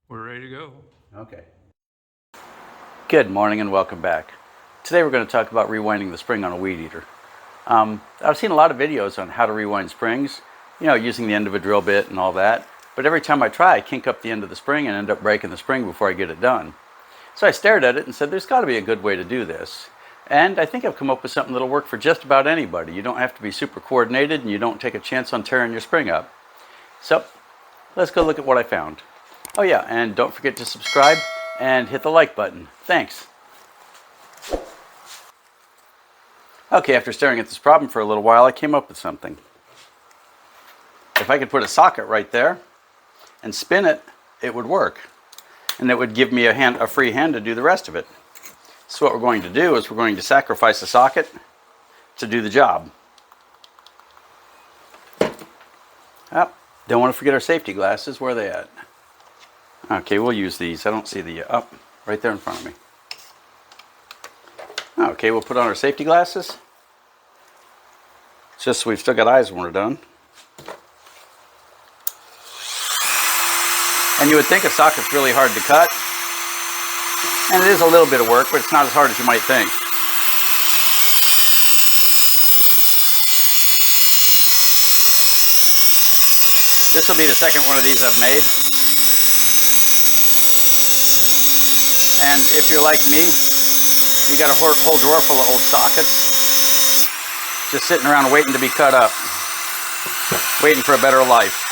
We're ready to go. Okay. Good morning and welcome back. Today we're going to talk about rewinding the spring on a weed eater. I've seen a lot of videos on how to rewind springs, using the end of a drill bit and all that. But every time I try, I kink up the end of the spring and end up breaking the spring before I get it done. So I stared at it and said, there's got to be a good way to do this. And I think I've come up with something that'll work for just about anybody. You don't have to be super coordinated and you don't take a chance on tearing your spring up. So let's go look at what I found. Oh yeah, and don't forget to subscribe and hit the like button. Thanks. Okay, after staring at this problem for a little while, I came up with something. If I could put a socket right there and spin it, it would work. And it would give me a free hand to do the rest of it. So what we're going to do is we're going to sacrifice the socket to do the job. Oh, don't want to forget our safety glasses. Where are they at? Okay, we'll use these. I don't see the, right there in front of me. Okay, we'll put on our safety glasses. Just so we've still got eyes when we're done. And you would think a socket's really hard to cut. And it is a little bit of work, but it's not as hard as you might think. This will be the second one of these I've made. And if you're like me, you got a whole drawer full of old sockets just sitting around waiting to be cut up, waiting for a better life.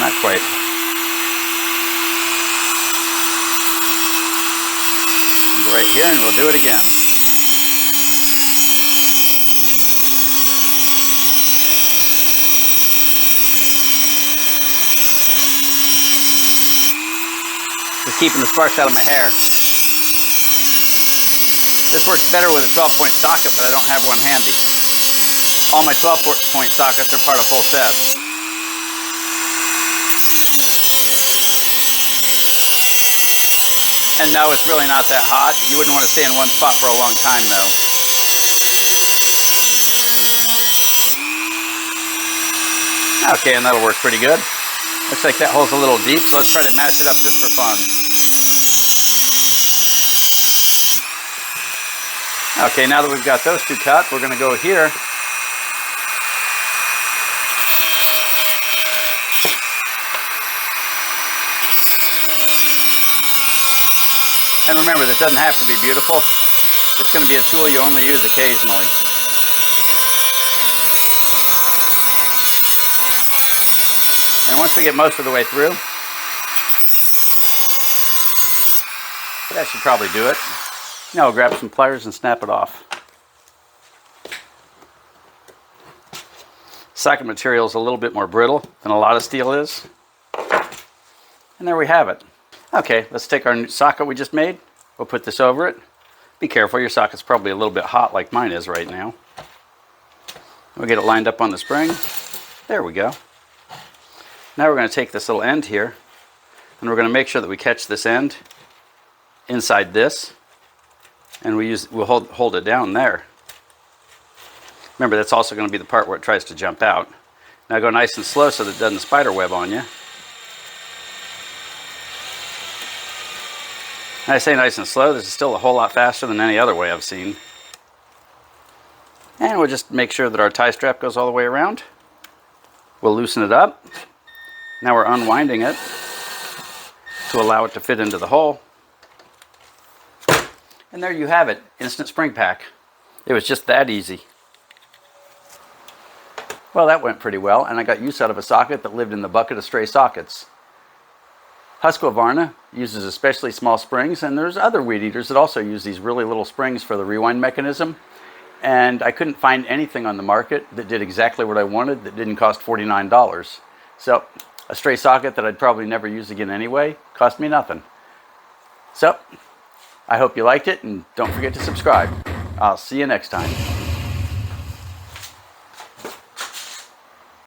Not quite. Go right here and we'll do it again. Just keeping the sparks out of my hair. This works better with a 12-point socket, but I don't have one handy. All my 12-point sockets are part of full sets. And no, it's really not that hot. You wouldn't want to stay in one spot for a long time, though. Okay, and that'll work pretty good. Looks like that hole's a little deep, so let's try to mash it up just for fun. Okay, now that we've got those two cut, we're going to go here. And remember, this doesn't have to be beautiful. It's going to be a tool you only use occasionally. And once we get most of the way through, that should probably do it. Now we'll grab some pliers and snap it off. Socket material is a little bit more brittle than a lot of steel is. And there we have it. Okay, let's take our new socket we just made. We'll put this over it. Be careful, your socket's probably a little bit hot like mine is right now. We'll get it lined up on the spring. There we go. Now we're going to take this little end here and we're going to make sure that we catch this end inside this. And we'll hold it down there. Remember, that's also going to be the part where it tries to jump out. Now go nice and slow so that it doesn't spider web on you. And I say nice and slow, this is still a whole lot faster than any other way I've seen. And we'll just make sure that our tie strap goes all the way around. We'll loosen it up. Now we're unwinding it to allow it to fit into the hole. And there you have it, instant spring pack. It was just that easy. Well, that went pretty well, and I got use out of a socket that lived in the bucket of stray sockets. Husqvarna uses especially small springs, and there's other weed eaters that also use these really little springs for the rewind mechanism. And I couldn't find anything on the market that did exactly what I wanted that didn't cost $49. So a stray socket that I'd probably never use again anyway cost me nothing. So I hope you liked it, and don't forget to subscribe. I'll see you next time.